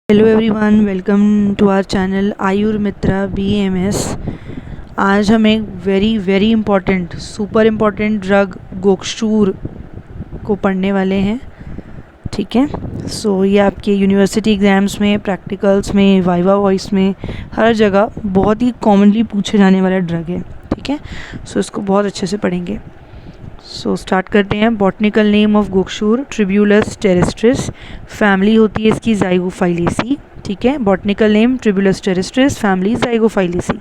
Hello everyone, welcome to our channel Ayur Mitra BAMS। आज हम एक very important super important drug गोक्षूर को पढ़ने वाले हैं। ठीक है, सो ये आपके यूनिवर्सिटी एग्ज़ाम्स में, प्रैक्टिकल्स में, वाइवा वॉइस में, हर जगह बहुत ही कॉमनली पूछे जाने वाला ड्रग है। ठीक है, सो इसको बहुत अच्छे से पढ़ेंगे। सो स्टार्ट करते हैं। बॉटनिकल नेम ऑफ गोक्षूर ट्रिब्यूलस टेरेस्ट्रिस, फैमिली होती है इसकी ज़ाइगोफाइलेसी। ठीक है, botanical name tribulus terrestris, family zygophyllaceae.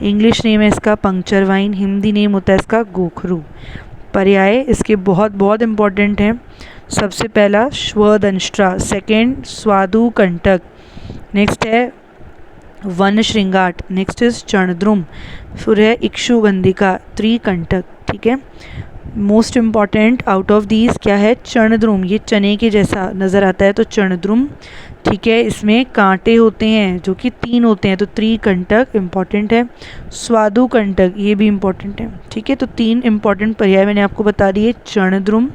English name है इसका पंक्चर वाइन, हिंदी नेम होता है इसका गोखरू। पर्याय इसके बहुत इंपॉर्टेंट हैं। सबसे पहला श्वदंष्ट्रा, सेकेंड स्वादु कंटक, नेक्स्ट है वन श्रृंगाट, नेक्स्ट इज चरणद्रुम, फिर है इक्षुगंधिका, त्रिकंटक। ठीक है, most important out of these क्या है? चरणद्रुम। ये चने के जैसा नज़र आता है तो चरणद्रुम। ठीक है, इसमें कांटे होते हैं जो कि 3 होते हैं, तो त्रिकंटक इम्पॉर्टेंट है। स्वादु कंटक ये भी इम्पॉर्टेंट है। ठीक है, तो 3 इम्पॉर्टेंट पर्याय मैंने आपको बता दिए, चरणद्रुम,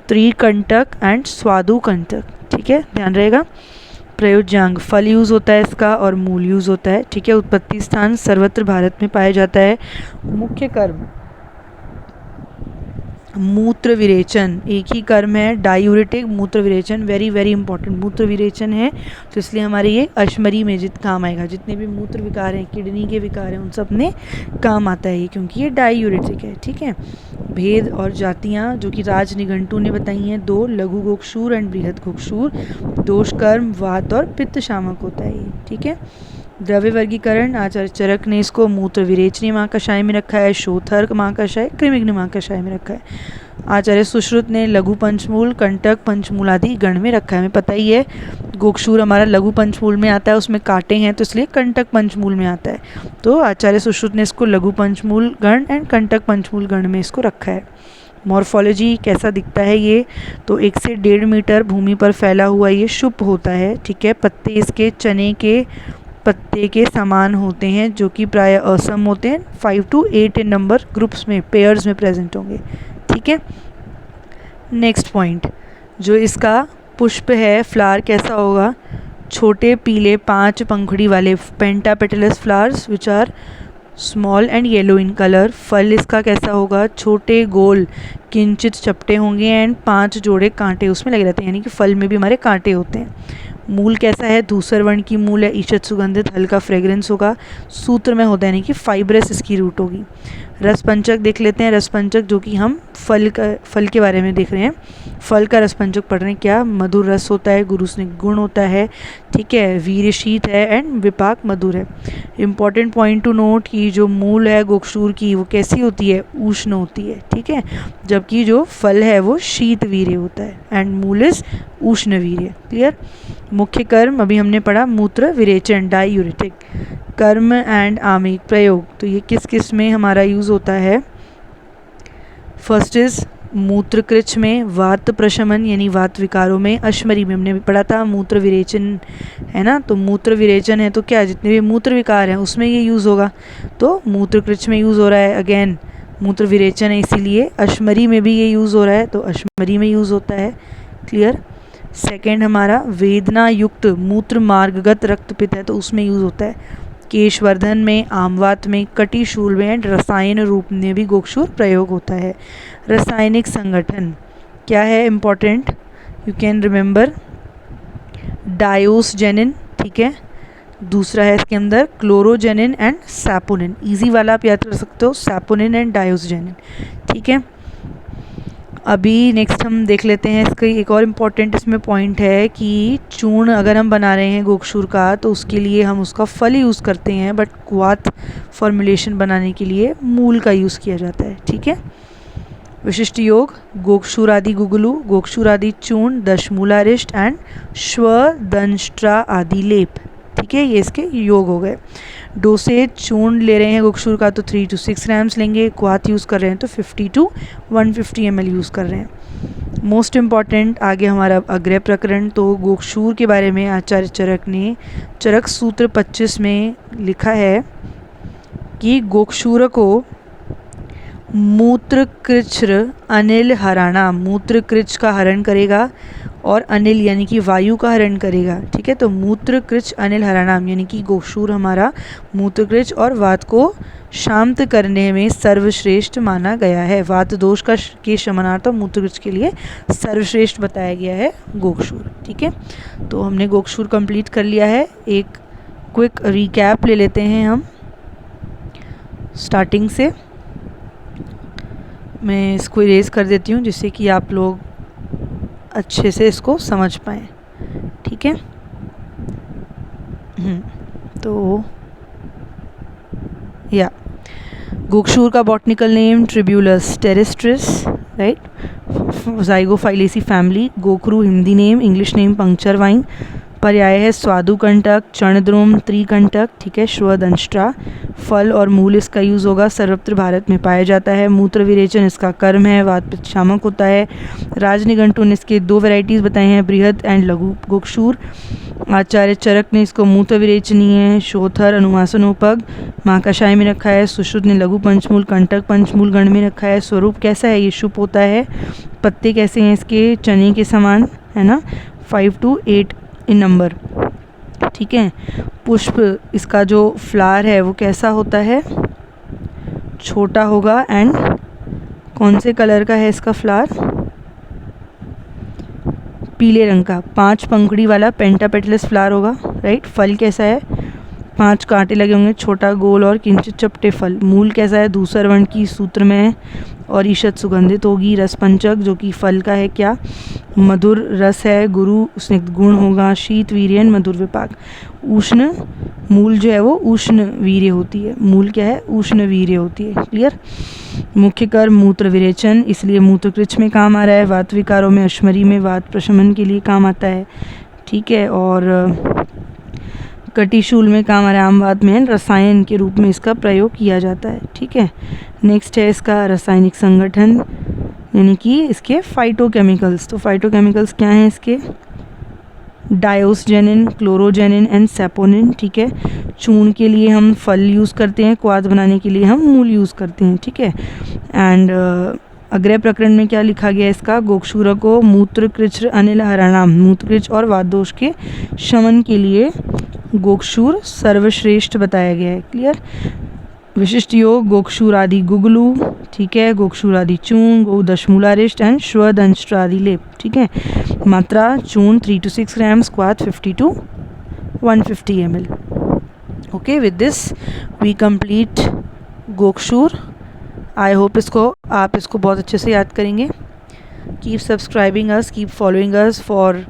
त्रिकंटक एंड स्वादु कंटक। ठीक है, ध्यान रहेगा। प्रयोज्यांग, फल यूज़ होता है इसका और मूल यूज़ होता है। ठीक है, उत्पत्ति स्थान सर्वत्र भारत में पाया जाता है। मुख्य कर्म मूत्र विरेचन, एक ही कर्म है, डायूरेटिक मूत्र विरेचन, वेरी इंपॉर्टेंट मूत्र विरेचन है, तो इसलिए हमारे ये अश्मरी में काम आएगा। जितने भी मूत्र विकार हैं, किडनी के विकार हैं, उन सब में काम आता है ये, क्योंकि ये डायूरेटिक है। ठीक है, भेद और जातियाँ जो कि राज निघंटू ने बताई हैं 2, लघु गोक्षूर एंड बृहद गोक्षूर। दोष कर्म वात और पित्त शामक होता है ये। ठीक है, द्रव्य वर्गीकरण, आचार्य चरक ने इसको मूत्र विरेचनी महाकषाय में रखा है, शोथर्क महाकषाय, कृमिघ्न महाकषाय में रखा है। आचार्य सुश्रुत ने लघु पंचमूल, कंटक पंचमूल आदि गण में रखा है। हमें पता ही है गोक्षूर हमारा लघु पंचमूल में आता है, उसमें कांटे हैं तो इसलिए कंटक पंचमूल में आता है। तो आचार्य सुश्रुत ने इसको लघु पंचमूल गण एंड कंटक पंचमूल गण में इसको रखा है। मॉर्फोलॉजी कैसा दिखता है ये? तो 1 से 1.5 मीटर भूमि पर फैला हुआ ये शुप होता है। ठीक है, पत्ते इसके चने के पत्ते के समान होते हैं, जो कि प्राय असम होते हैं। 5 to 8 इन नंबर, ग्रुप्स में, पेयर्स में प्रेजेंट होंगे। ठीक है, नेक्स्ट पॉइंट, जो इसका पुष्प है, फ्लावर कैसा होगा? छोटे पीले 5 पंखुड़ी वाले pentapetalous flowers which are small and yellow in colour. फल इसका कैसा होगा? छोटे गोल किंचित चपटे होंगे एंड 5 जोड़े कांटे उसमें लगे रहते हैं, यानी कि फल में भी हमारे कांटे होते हैं। मूल कैसा है? धूसर वर्ण की मूल है, ईषद सुगंधित, हल्का फ्रेग्रेंस होगा, सूत्र में होता है, यानी कि फाइब्रस इसकी रूट होगी। रसपंचक देख लेते हैं। रसपंचक जो कि हम फल के बारे में देख रहे हैं, फल का रसपंचक पढ़ रहे हैं। क्या? मधुर रस होता है, गुरुस्निग्ध गुण होता है। ठीक है, वीर्यशीत है एंड विपाक मधुर है। इंपॉर्टेंट पॉइंट टू नोट कि जो मूल है गोक्षूर की वो कैसी होती है? उष्ण होती है। ठीक है, जबकि जो फल है वो शीत वीर्य होता है एंड मूल इज उष्ण वीर्य। क्लियर? मुख्य कर्म अभी हमने पढ़ा, मूत्र विरेचन, डायूरेटिक। कर्म एंड आमिक प्रयोग, तो ये किस किस में हमारा यूज़ होता है? फर्स्ट इज मूत्रकृच में, वात प्रशमन यानी वात विकारों में, अश्मरी में हमने भी पढ़ा था मूत्र विरेचन है ना, तो मूत्र विरेचन है तो क्या, जितने भी मूत्र विकार हैं उसमें ये यूज़ होगा, तो मूत्रकृच में यूज़ हो रहा है। अगेन मूत्र विरेचन है इसीलिए अश्मरी में भी ये यूज़ हो रहा है, तो अश्मरी में यूज़ होता है। क्लियर? सेकेंड हमारा वेदना युक्त मूत्र मार्गगत रक्तपित्त है, तो उसमें यूज़ होता है। केशवर्धन में, आमवात में, कटिशूल में एंड रसायन रूप में भी गोक्षूर प्रयोग होता है। रासायनिक संगठन क्या है? Important, you can remember, diosgenin. ठीक है, दूसरा है इसके अंदर क्लोरोजेनिन एंड सैपोनिन। इजी वाला आप याद कर सकते हो, सैपोनिन एंड डायोसजेनिन। ठीक है, अभी नेक्स्ट हम देख लेते हैं इसका एक और इम्पॉर्टेंट इसमें पॉइंट है कि चूर्ण अगर हम बना रहे हैं गोक्षूर का तो उसके लिए हम उसका फल यूज़ करते हैं, बट क्वाथ फॉर्मुलेशन बनाने के लिए मूल का यूज़ किया जाता है। ठीक है, विशिष्ट योग, गोक्षूर आदि गुगलू, गोक्षूर आदि चूर्ण, दशमूलारिष्ट एंड श्वदंष्ट्रा आदि लेप। ठीक है, ये इसके योग हो गए। डोसेज, चूर्ण ले रहे हैं गोक्षूर का तो 3 to 6 ग्राम्स लेंगे, क्वाथ यूज़ कर रहे हैं तो 50 to 150 ml यूज़ कर रहे हैं। मोस्ट इम्पॉर्टेंट आगे हमारा अग्रय प्रकरण, तो गोक्षूर के बारे में आचार्य चरक ने चरक सूत्र 25 में लिखा है कि गोक्षूर को मूत्र कृच्र अनिल हराणाम, मूत्र कृच का हरण करेगा और अनिल यानी कि वायु का हरण करेगा। ठीक है, तो मूत्र कृच अनिल हराणाम यानी कि गोक्षूर हमारा मूत्र कृच और वात को शांत करने में सर्वश्रेष्ठ माना गया है। वात दोष का के शमनार्थम मूत्र कृच के लिए सर्वश्रेष्ठ बताया गया है गोक्षूर। ठीक है, तो हमने गोक्षूर कंप्लीट कर लिया है। एक क्विक रिकैप ले लेते हैं हम स्टार्टिंग से। मैं इसको इरेज कर देती हूँ जिससे कि आप लोग अच्छे से इसको समझ पाएँ। ठीक है, तो या गोक्षूर का botanical name tribulus terrestris, right, zygophyllaceae family. गोक्रू Hindi name, English name puncture vine. पर्याय है स्वादुकंटक, चर्णद्रुम, त्रिकंटक। ठीक है, श्वदंष्ट्रा। फल और मूल इसका यूज़ होगा, सर्वत्र भारत में पाया जाता है। मूत्र विरेचन इसका कर्म है, वात पित्तशामक होता है। राजनिघंटु ने इसके 2 वैरायटीज़ बताए हैं, बृहद एंड लघु गोक्षूर। आचार्य चरक ने इसको मूत्र विरेचनीय, शोथर, अनुमासनोपग, महाकषाय में रखा है। सुश्रुत ने लघु पंचमूल, कंटक पंचमूल गण में रखा है। स्वरूप कैसा है, ये शुभ होता है। पत्ते कैसे हैं इसके, चने के समान, है ना, 5 to 8 इन नंबर। ठीक है, पुष्प इसका जो फ्लावर है वो कैसा होता है, छोटा होगा। एंड कौन से कलर का है इसका फ्लावर, पीले रंग का। 5 पंखुड़ी वाला पेंटापेटलस फ्लावर होगा, राइट। फल कैसा है, 5 कांटे लगे होंगे, छोटा गोल और किंचित चपटे फल। मूल कैसा है, धूसर वर्ण की, सूत्र में है और ईषद सुगंधित होगी। रस पंचक जो कि फल का है क्या, मधुर रस है। गुरु स्निग्ध गुण होगा। शीत वीर्यन मधुर विपाक। उष्ण, मूल जो है वो उष्ण वीर्य होती है, मूल क्या है, उष्ण वीर्य होती है। क्लियर। मुख्य कर्म मूत्र विरेचन, इसलिए मूत्र कृच में काम आ रहा है। वात विकारों में अश्मरी में वात प्रशमन के लिए काम आता है। ठीक है, और कटिशूल में काम आ रहा है। आमवात में रसायन के रूप में इसका प्रयोग किया जाता है। ठीक है, नेक्स्ट है इसका रासायनिक संगठन यानी कि इसके फाइटोकेमिकल्स। तो फाइटोकेमिकल्स क्या हैं इसके, डायोसजेनिन, क्लोरोजेनिन एंड सेपोनिन। ठीक है, चूर्ण के लिए हम फल यूज़ करते हैं, क्वाथ बनाने के लिए हम मूल यूज़ करते हैं। ठीक है, एंड अग्रय प्रकरण में क्या लिखा गया है इसका, गोक्षूर को मूत्र कृच्र अनिल हराणाम, मूत्र कृच और वात दोष के शमन के लिए गोक्षूर सर्वश्रेष्ठ बताया गया है। क्लियर। विशिष्ट योग गोक्षूर आदि गुगलू। ठीक है, गोक्षूर आदि चूर्ण, गो दशमूलारिष्ट एंड श्वदंष्ट्रादि लेप। ठीक है, मात्रा चूर्ण 3 to 6 grams, क्वाथ 50 to 150 ml। Okay, with this we complete गोक्षूर। आई होप आप इसको बहुत अच्छे से याद करेंगे। Keep subscribing us, keep following us for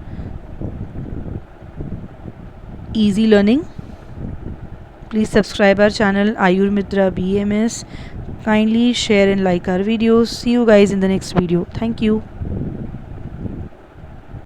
easy learning. Please subscribe our channel Ayurmitra BMS. Kindly share and like our videos. See you guys in the next video. Thank you.